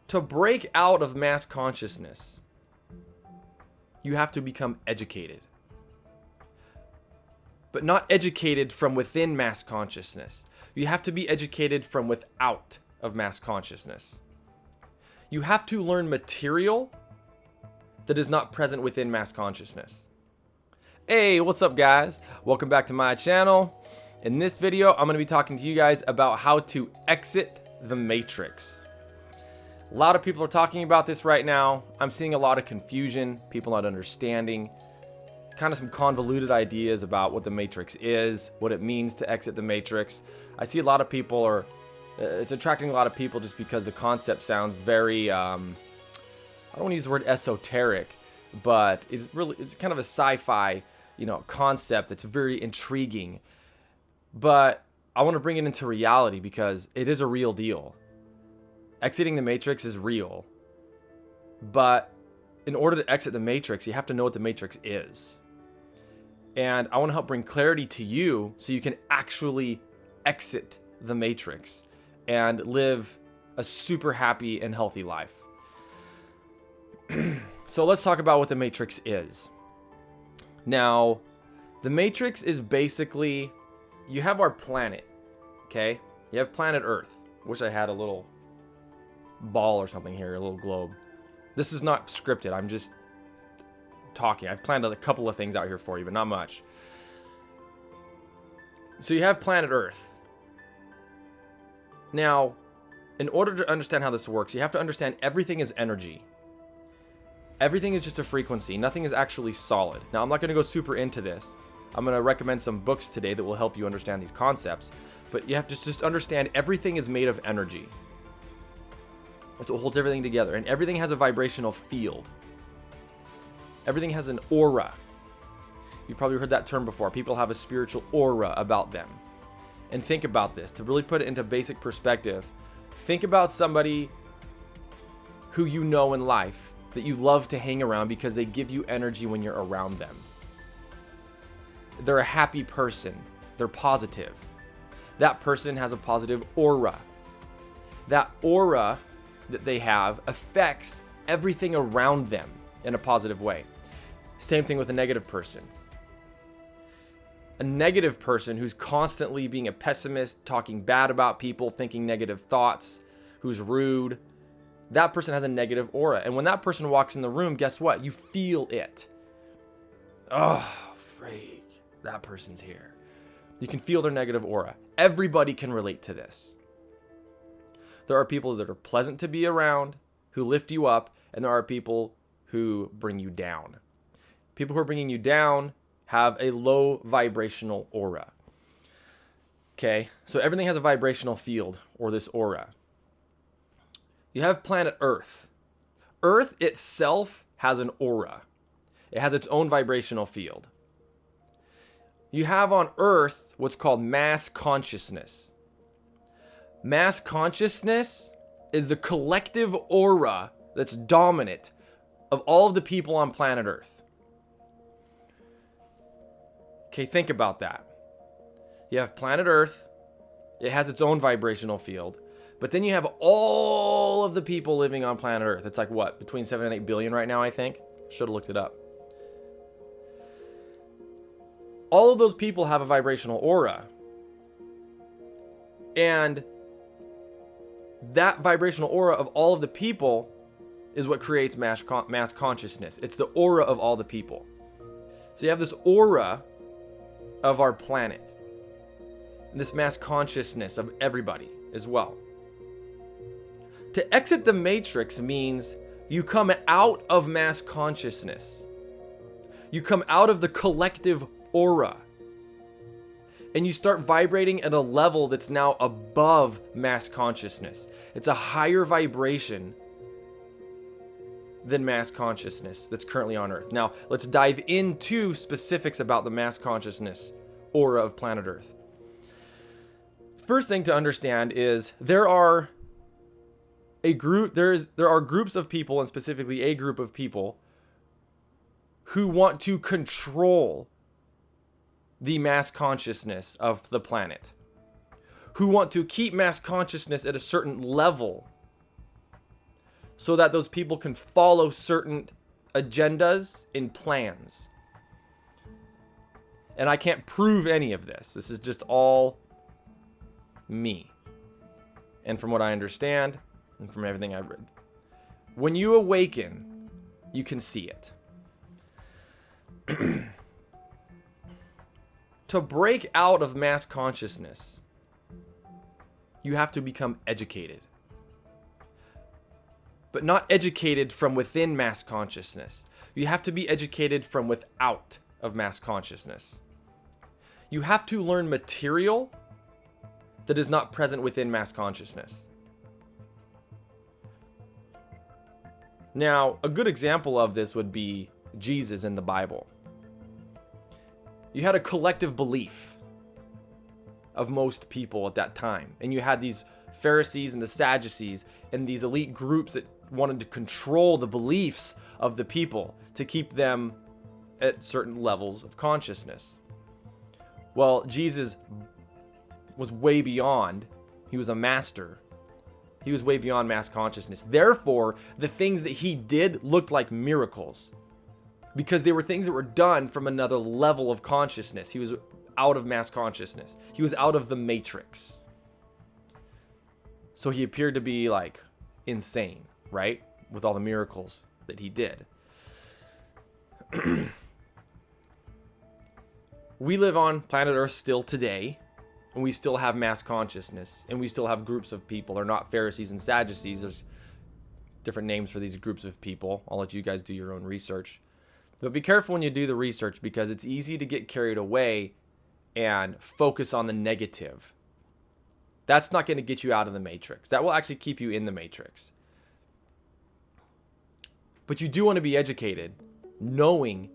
To break out of mass consciousness, you have to become educated. But not educated from within mass consciousness. You have to be educated from without of mass consciousness. You have to learn material that is not present within mass consciousness. Hey, what's up guys? Welcome back to my channel. In this video, I'm going to be talking to you guys about how to exit the matrix. A lot of people are talking about this right now. I'm seeing a lot of confusion, people not understanding, kind of some convoluted ideas about what the matrix is, what it means to exit the matrix. I see a lot of people it's attracting a lot of people just because the concept sounds very, I don't want to use the word esoteric, but it's kind of a sci-fi, concept. It's very intriguing, but I want to bring it into reality because it is a real deal. Exiting the matrix is real, but in order to exit the matrix, you have to know what the matrix is. And I want to help bring clarity to you so you can actually exit the matrix and live a super happy and healthy life. So let's talk about what the matrix is. Now, the matrix is basically, you have our planet, okay? You have planet Earth. Wish I had a little ball or something here, a little globe. This is not scripted. I'm just talking. I've planned a couple of things out here for you, but not much. So you have planet Earth. Now, in order to understand how this works, you have to understand everything is energy. Everything is just a frequency. Nothing is actually solid. Now, I'm not going to go super into this. I'm going to recommend some books today that will help you understand these concepts. But you have to just understand everything is made of energy. That's what holds everything together. And everything has a vibrational field. Everything has an aura. You've probably heard that term before. People have a spiritual aura about them. And think about this. To really put it into basic perspective, think about somebody who you know in life that you love to hang around because they give you energy when you're around them. They're a happy person. They're positive. That person has a positive aura. That aura that they have affects everything around them in a positive way. Same thing with a negative person. A negative person who's constantly being a pessimist, talking bad about people, thinking negative thoughts, who's rude, that person has a negative aura. And when that person walks in the room, guess what? You feel it. Oh, freak. That person's here. You can feel their negative aura. Everybody can relate to this. There are people that are pleasant to be around, who lift you up, and there are people who bring you down. People who are bringing you down have a low vibrational aura. Okay, so everything has a vibrational field, or this aura. You have planet Earth. Earth itself has an aura. It has its own vibrational field. You have on Earth what's called mass consciousness. Mass consciousness is the collective aura that's dominant of all of the people on planet Earth. Okay, think about that. You have planet Earth. It has its own vibrational field. But then you have all of the people living on planet Earth. It's like what? Between 7 and 8 billion right now, I think. Should have looked it up. All of those people have a vibrational aura. And that vibrational aura of all of the people is what creates mass consciousness. It's the aura of all the people. So you have this aura of our planet. And this mass consciousness of everybody as well. To exit the matrix means you come out of mass consciousness. You come out of the collective aura. And you start vibrating at a level that's now above mass consciousness. It's a higher vibration than mass consciousness that's currently on Earth. Now, let's dive into specifics about the mass consciousness aura of planet Earth. First thing to understand is there are groups of people, and specifically a group of people, who want to control the mass consciousness of the planet, who want to keep mass consciousness at a certain level, so that those people can follow certain agendas and plans. And I can't prove any of this. This is just all me. And from what I understand, and from everything I've read, when you awaken, you can see it. To break out of mass consciousness, you have to become educated. But not educated from within mass consciousness. You have to be educated from without of mass consciousness. You have to learn material that is not present within mass consciousness. Now, a good example of this would be Jesus in the Bible. You had a collective belief of most people at that time. And you had these Pharisees and the Sadducees and these elite groups that wanted to control the beliefs of the people to keep them at certain levels of consciousness. Well, Jesus was way beyond. He was a master. He was way beyond mass consciousness. Therefore, the things that he did looked like miracles because they were things that were done from another level of consciousness. He was out of mass consciousness. He was out of the matrix. So he appeared to be like insane, right? With all the miracles that he did. We live on planet Earth still today, and we still have mass consciousness, and we still have groups of people. They're not Pharisees and Sadducees. There's different names for these groups of people. I'll let you guys do your own research. But be careful when you do the research, because it's easy to get carried away and focus on the negative. That's not going to get you out of the matrix. That will actually keep you in the matrix. But you do want to be educated, knowing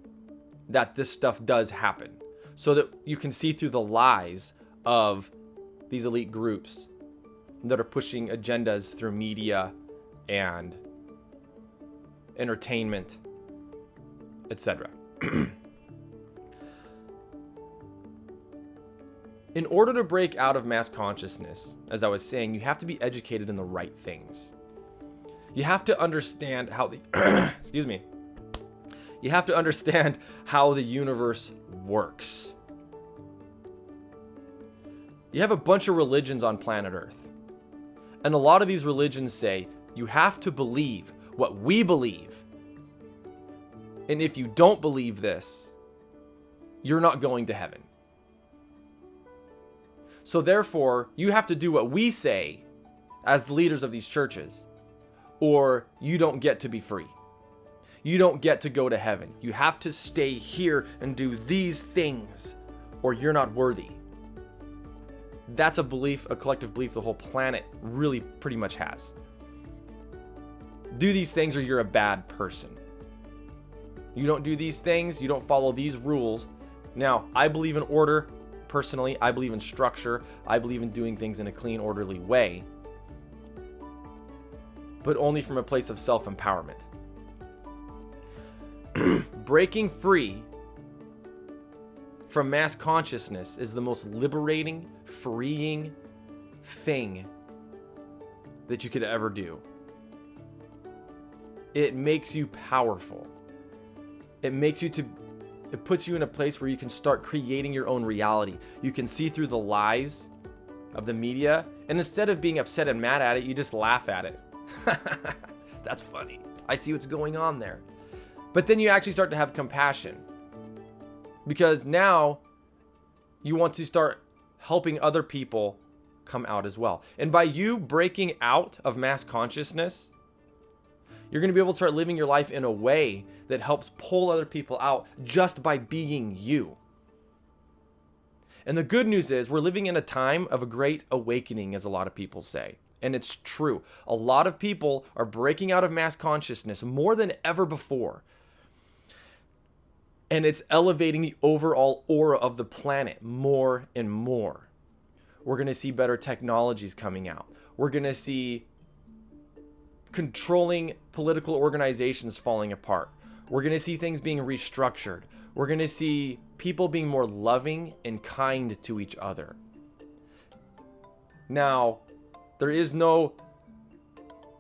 that this stuff does happen, so that you can see through the lies of these elite groups that are pushing agendas through media and entertainment, etc. In order to break out of mass consciousness, as I was saying, you have to be educated in the right things. You have to understand how the excuse me. You have to understand how the universe works. You have a bunch of religions on planet Earth. And a lot of these religions say you have to believe what we believe. And if you don't believe this, you're not going to heaven. So therefore, you have to do what we say as the leaders of these churches, or you don't get to be free. You don't get to go to heaven. You have to stay here and do these things, or you're not worthy. That's a belief, a collective belief the whole planet really pretty much has. Do these things or you're a bad person. You don't do these things, you don't follow these rules. Now, I believe in order. Personally, I believe in structure. I believe in doing things in a clean, orderly way. But only from a place of self-empowerment. Breaking free from mass consciousness is the most liberating, freeing thing that you could ever do. It makes you powerful. It puts you in a place where you can start creating your own reality. You can see through the lies of the media, and instead of being upset and mad at it, you just laugh at it. That's funny. I see what's going on there. But then you actually start to have compassion, because now you want to start helping other people come out as well. And by you breaking out of mass consciousness, you're going to be able to start living your life in a way that helps pull other people out just by being you. And the good news is we're living in a time of a great awakening, as a lot of people say. And it's true. A lot of people are breaking out of mass consciousness more than ever before. And it's elevating the overall aura of the planet more and more. We're going to see better technologies coming out. We're going to see controlling political organizations falling apart. We're going to see things being restructured. We're going to see people being more loving and kind to each other. Now, there is no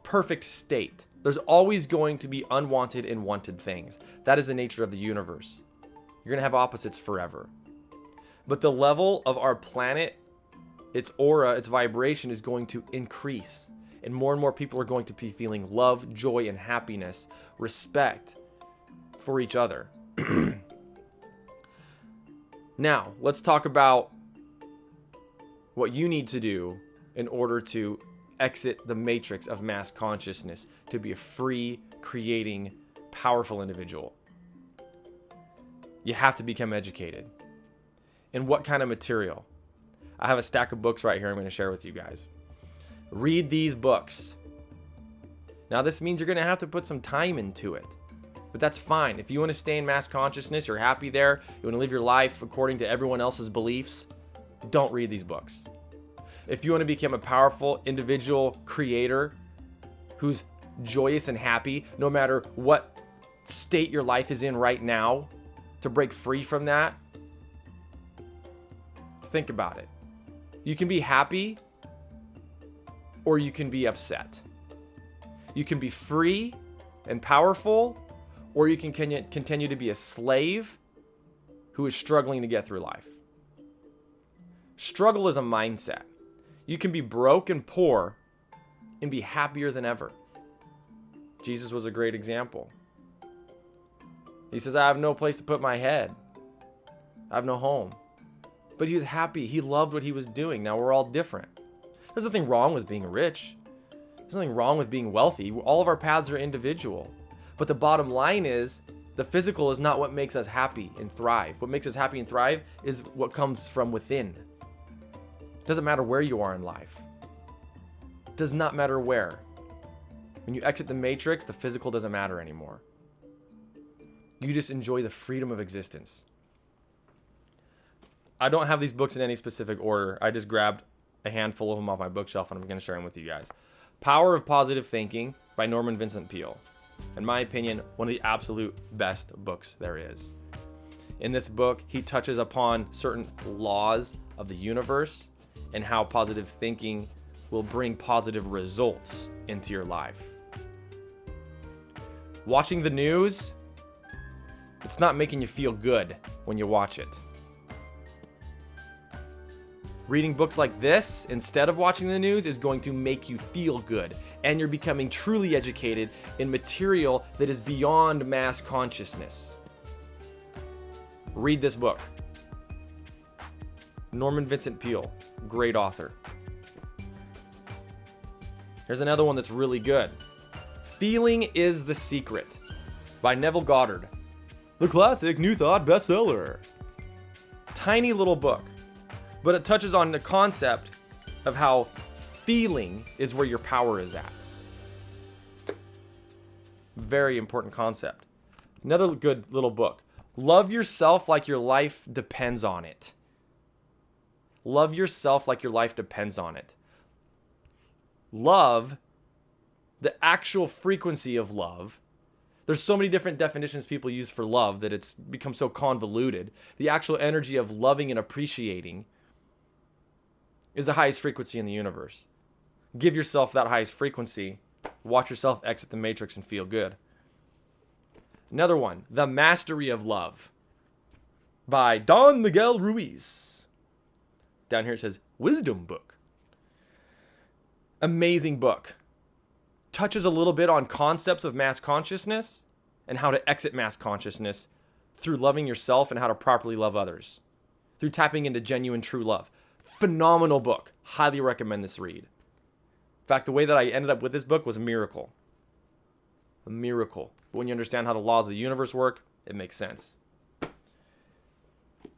perfect state. There's always going to be unwanted and wanted things. That is the nature of the universe. You're going to have opposites forever. But the level of our planet, its aura, its vibration is going to increase. And more people are going to be feeling love, joy, and happiness, respect for each other. Now, let's talk about what you need to do in order to exit the matrix of mass consciousness to be a free, creating, powerful individual. You have to become educated. In what kind of material? I have a stack of books right here I'm going to share with you guys. Read these books. Now, this means you're going to have to put some time into it. But that's fine. If you want to stay in mass consciousness, you're happy there, you want to live your life according to everyone else's beliefs, don't read these books. If you want to become a powerful individual creator who's joyous and happy, no matter what state your life is in right now, to break free from that, think about it. You can be happy or you can be upset. You can be free and powerful, or you can continue to be a slave who is struggling to get through life. Struggle is a mindset. You can be broke and poor and be happier than ever. Jesus was a great example. He says, I have no place to put my head. I have no home. But he was happy. He loved what he was doing. Now, we're all different. There's nothing wrong with being rich. There's nothing wrong with being wealthy. All of our paths are individual. But the bottom line is, the physical is not what makes us happy and thrive. What makes us happy and thrive is what comes from within. It doesn't matter where you are in life. It does not matter where. When you exit the matrix, the physical doesn't matter anymore. You just enjoy the freedom of existence. I don't have these books in any specific order. I just grabbed a handful of them off my bookshelf and I'm going to share them with you guys. Power of Positive Thinking by Norman Vincent Peale. In my opinion, one of the absolute best books there is. In this book, he touches upon certain laws of the universe and how positive thinking will bring positive results into your life. Watching the news, it's not making you feel good when you watch it. Reading books like this instead of watching the news is going to make you feel good, and you're becoming truly educated in material that is beyond mass consciousness. Read this book. Norman Vincent Peale, great author. Here's another one that's really good. Feeling is the Secret by Neville Goddard. The classic New Thought bestseller. Tiny little book, but it touches on the concept of how feeling is where your power is at. Very important concept. Another good little book. Love yourself like your life depends on it. Love yourself like your life depends on it. Love, the actual frequency of love. There's so many different definitions people use for love that it's become so convoluted. The actual energy of loving and appreciating is the highest frequency in the universe. Give yourself that highest frequency. Watch yourself exit the matrix and feel good. Another one, The Mastery of Love by Don Miguel Ruiz. Down here it says Wisdom Book. Amazing book. Touches a little bit on concepts of mass consciousness and how to exit mass consciousness through loving yourself and how to properly love others. Through tapping into genuine true love. Phenomenal book. Highly recommend this read. In fact, the way that I ended up with this book was a miracle. A miracle. But when you understand how the laws of the universe work, it makes sense.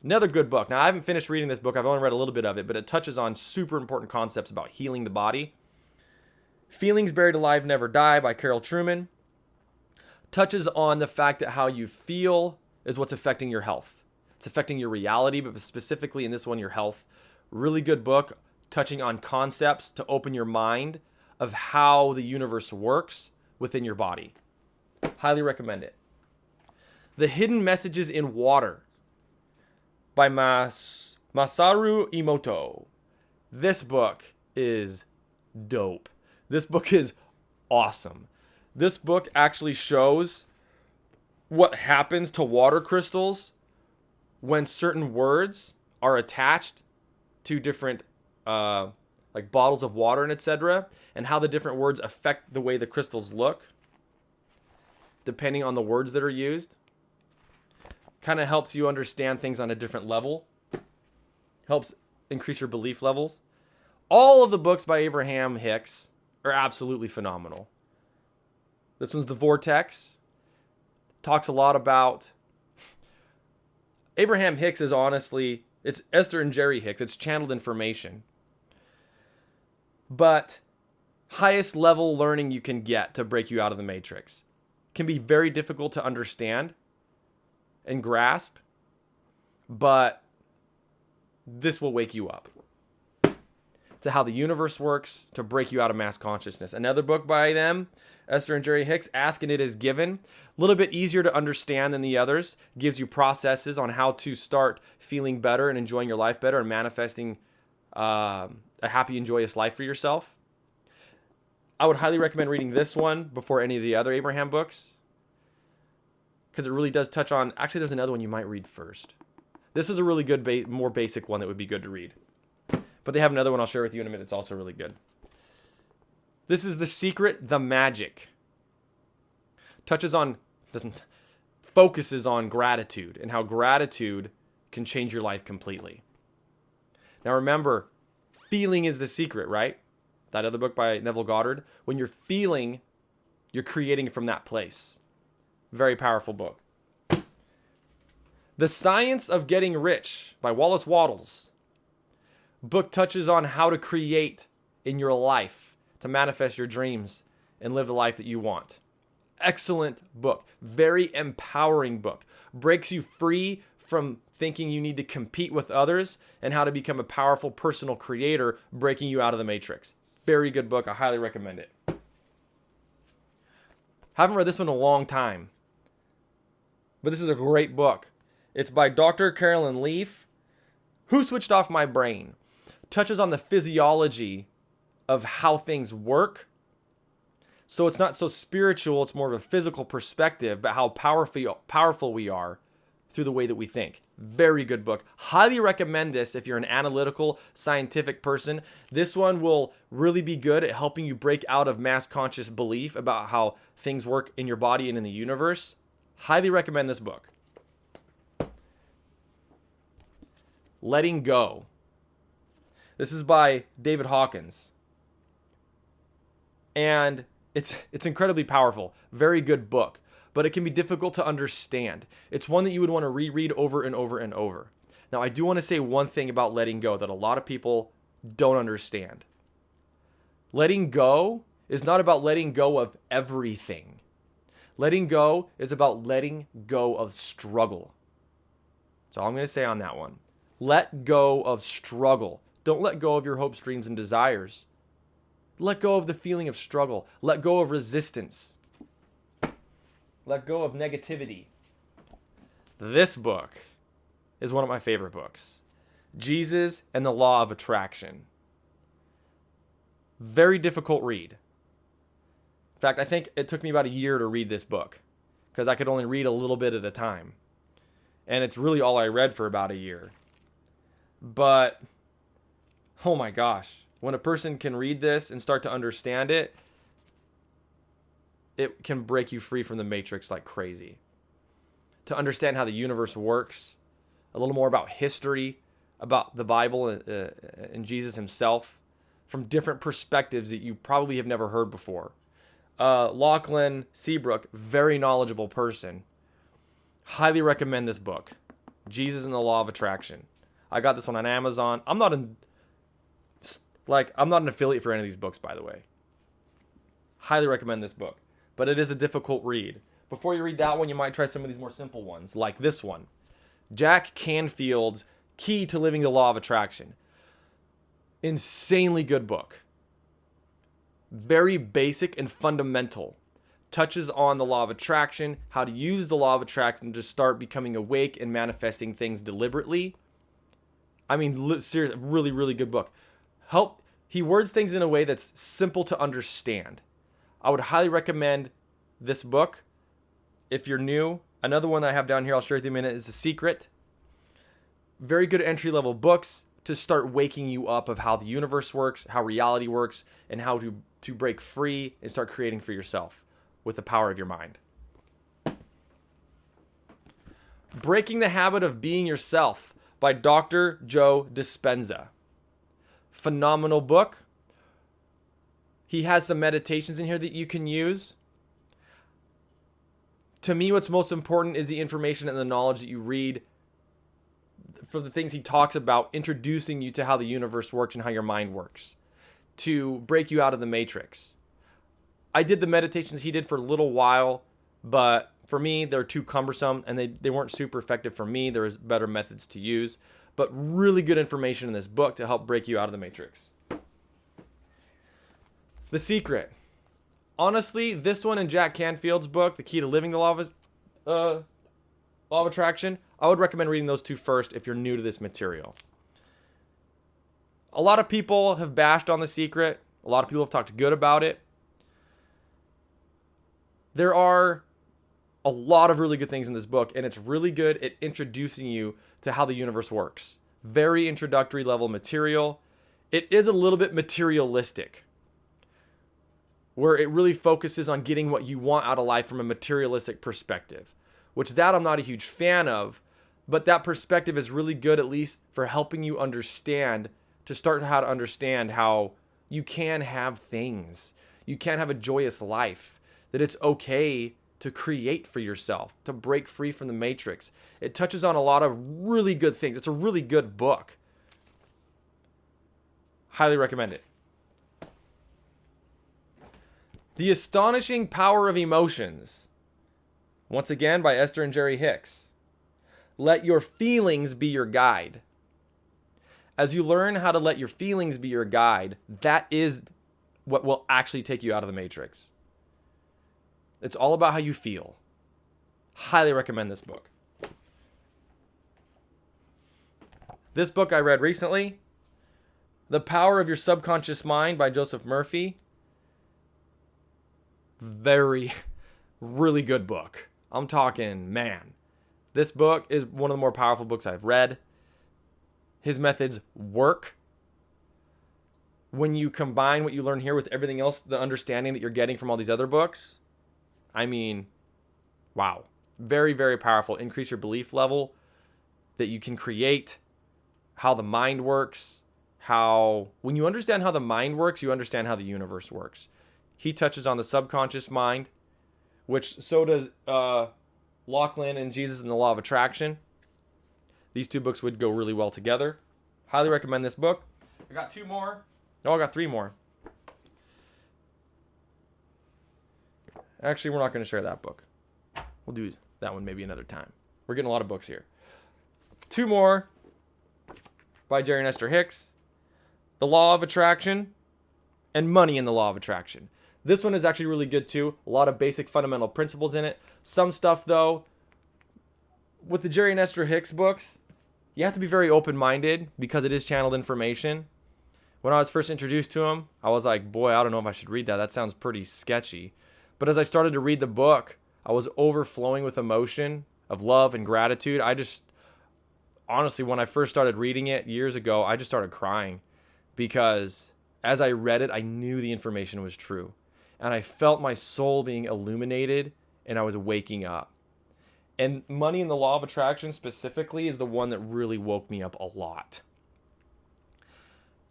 Another good book. Now, I haven't finished reading this book. I've only read a little bit of it, but it touches on super important concepts about healing the body. Feelings Buried Alive Never Die by Carol Trueman. Touches on the fact that how you feel is what's affecting your health. It's affecting your reality, but specifically in this one, your health. Really good book, touching on concepts to open your mind of how the universe works within your body. Highly recommend it. The Hidden Messages in Water by Masaru Emoto. This book is dope. This book is awesome. This book actually shows what happens to water crystals when certain words are attached to different like bottles of water and etc., and how the different words affect the way the crystals look depending on the words that are used. Kind of helps you understand things on a different level. Helps increase your belief levels. All of the books by Abraham Hicks are absolutely phenomenal. This one's The Vortex. Talks a lot about... Abraham Hicks is honestly... It's Esther and Jerry Hicks. It's channeled information. But highest level learning you can get to break you out of the matrix. Can be very difficult to understand and grasp, but this will wake you up to how the universe works to break you out of mass consciousness. Another book by them, Esther and Jerry Hicks, Ask and It Is Given. A little bit easier to understand than the others. Gives you processes on how to start feeling better and enjoying your life better and manifesting a happy and joyous life for yourself. I would highly recommend reading this one before any of the other Abraham books, because it really does touch on... Actually, there's another one you might read first. This is a really good, more basic one that would be good to read. But they have another one I'll share with you in a minute. It's also really good. This is The Secret, the Magic. Focuses on gratitude and how gratitude can change your life completely. Now remember, feeling is the secret, right? That other book by Neville Goddard. When you're feeling, you're creating from that place. Very powerful book. The Science of Getting Rich by Wallace Wattles. Book touches on how to create in your life to manifest your dreams and live the life that you want. Excellent book. Very empowering book. Breaks you free from thinking you need to compete with others and how to become a powerful personal creator, breaking you out of the matrix. Very good book. I highly recommend it. Haven't read this one in a long time, but this is a great book. It's by Dr. Carolyn Leaf. Who Switched Off My Brain? Touches on the physiology of how things work. So it's not so spiritual, it's more of a physical perspective, but how powerful we are through the way that we think. Very good book. Highly recommend this if you're an analytical, scientific person. This one will really be good at helping you break out of mass conscious belief about how things work in your body and in the universe. Highly recommend this book. Letting Go. This is by David Hawkins. And it's incredibly powerful. Very good book. But it can be difficult to understand. It's one that you would want to reread over and over and over. Now, I do want to say one thing about letting go that a lot of people don't understand. Letting go is not about letting go of everything. Letting go is about letting go of struggle. That's all I'm going to say on that one. Let go of struggle. Don't let go of your hopes, dreams, and desires. Let go of the feeling of struggle. Let go of resistance. Let go of negativity. This book is one of my favorite books. Jesus and the Law of Attraction. Very difficult read. In fact, I think it took me about a year to read this book because I could only read a little bit at a time. And it's really all I read for about a year. But, oh my gosh, when a person can read this and start to understand it, it can break you free from the matrix like crazy. To understand how the universe works, a little more about history, about the Bible and Jesus himself, from different perspectives that you probably have never heard before. Lachlan Seabrook, very knowledgeable person. Highly recommend this book, Jesus and the Law of Attraction. I got this one on Amazon. I'm not an affiliate for any of these books, by the way. Highly recommend this book. But it is a difficult read. Before you read that one, you might try some of these more simple ones, like this one. Jack Canfield's Key to Living the Law of Attraction. Insanely good book. Very basic and fundamental. Touches on the law of attraction, how to use the law of attraction to start becoming awake and manifesting things deliberately. I mean, seriously, really, really good book. He words things in a way that's simple to understand. I would highly recommend this book. If you're new, another one that I have down here I'll share with you in a minute is The Secret. Very good entry-level books to start waking you up of how the universe works, how reality works, and how to break free and start creating for yourself with the power of your mind. Breaking the Habit of Being Yourself by Dr. Joe Dispenza. Phenomenal book. He has some meditations in here that you can use. To me, what's most important is the information and the knowledge that you read for the things he talks about, introducing you to how the universe works and how your mind works, to break you out of the matrix. I did the meditations he did for a little while, but for me, they're too cumbersome and they weren't super effective for me. There's better methods to use, but really good information in this book to help break you out of the matrix. The Secret. Honestly, this one and Jack Canfield's book, The Key to Living the Law of Attraction, I would recommend reading those two first if you're new to this material. A lot of people have bashed on The Secret. A lot of people have talked good about it. There are a lot of really good things in this book, and it's really good at introducing you to how the universe works. Very introductory level material. It is a little bit materialistic, where it really focuses on getting what you want out of life from a materialistic perspective, which that I'm not a huge fan of, but that perspective is really good, at least for helping you understand, to start how to understand how you can have things. You can have a joyous life, that it's okay to create for yourself, to break free from the matrix. It touches on a lot of really good things. It's a really good book. Highly recommend it. The Astonishing Power of Emotions. Once again, by Esther and Jerry Hicks. Let your feelings be your guide. As you learn how to let your feelings be your guide, that is what will actually take you out of the matrix. It's all about how you feel. Highly recommend this book. This book I read recently, The Power of Your Subconscious Mind by Joseph Murphy. Really good book. I'm talking, man. This book is one of the more powerful books I've read. His methods work. When you combine what you learn here with everything else, the understanding that you're getting from all these other books, I mean, wow. Very, very powerful. Increase your belief level that you can create, how the mind works, when you understand how the mind works, you understand how the universe works. He touches on the subconscious mind, which so does Lachlan and Jesus and the Law of Attraction. These two books would go really well together. Highly recommend this book. I got two more. No, I got three more. Actually, we're not going to share that book. We'll do that one maybe another time. We're getting a lot of books here. Two more by Jerry and Esther Hicks. The Law of Attraction and Money in the Law of Attraction. This one is actually really good too. A lot of basic fundamental principles in it. Some stuff though, with the Jerry and Esther Hicks books, you have to be very open-minded because it is channeled information. When I was first introduced to them, I was like, boy, I don't know if I should read that. That sounds pretty sketchy. But as I started to read the book, I was overflowing with emotion of love and gratitude. Honestly, when I first started reading it years ago, I just started crying because as I read it, I knew the information was true. And I felt my soul being illuminated and I was waking up. And Money in the Law of Attraction specifically is the one that really woke me up a lot.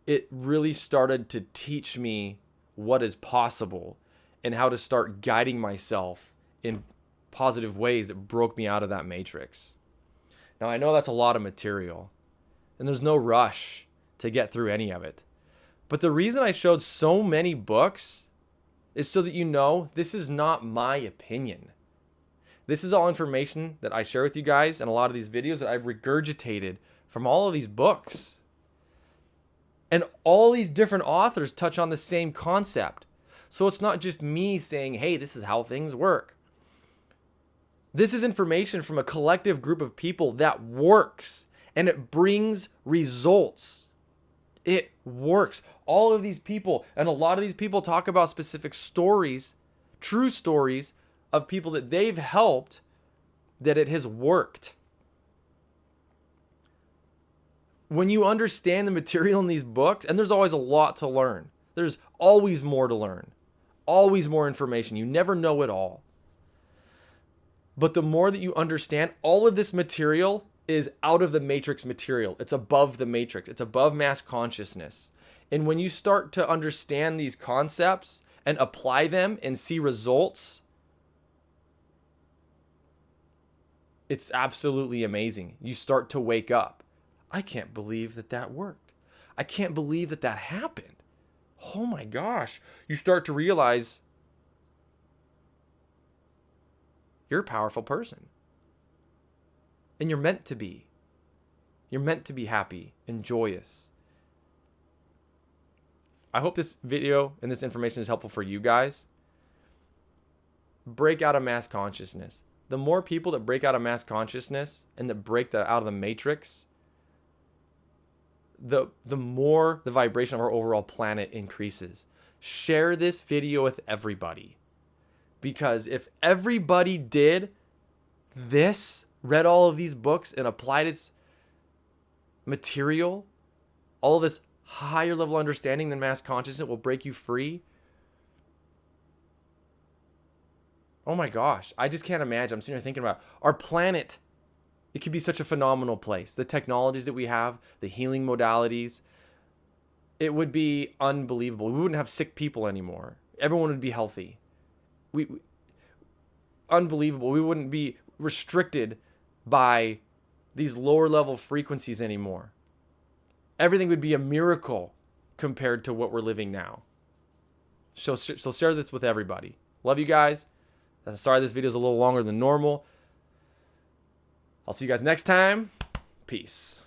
It really started to teach me what is possible and how to start guiding myself in positive ways that broke me out of that matrix. Now, I know that's a lot of material, and there's no rush to get through any of it. But the reason I showed so many books is so that you know this is not my opinion. This is all information that I share with you guys and a lot of these videos that I've regurgitated from all of these books. And all these different authors touch on the same concept. So it's not just me saying, hey, this is how things work. This is information from a collective group of people that works and it brings results. It works. All of these people and a lot of these people talk about specific stories, true stories of people that they've helped that it has worked. When you understand the material in these books, and there's always a lot to learn. There's always more to learn. Always more information. You never know it all. But the more that you understand, all of this material is out of the matrix material. It's above the matrix. It's above mass consciousness. And when you start to understand these concepts and apply them and see results, it's absolutely amazing. You start to wake up. I can't believe that that worked. I can't believe that that happened. Oh my gosh. You start to realize you're a powerful person. And you're meant to be. You're meant to be happy and joyous. I hope this video and this information is helpful for you guys. Break out of mass consciousness. The more people that break out of mass consciousness and that break out of the matrix, the more the vibration of our overall planet increases. Share this video with everybody. Because if everybody did this, read all of these books and applied its material, all of this higher level understanding than mass consciousness will break you free. Oh my gosh, I just can't imagine. I'm sitting here thinking about our planet. It could be such a phenomenal place. The technologies that we have, the healing modalities, it would be unbelievable. We wouldn't have sick people anymore. Everyone would be healthy. Unbelievable. We wouldn't be restricted by these lower level frequencies anymore. Everything would be a miracle compared to what we're living now. So share this with everybody. Love you guys. Sorry this video is a little longer than normal. I'll see you guys next time. Peace.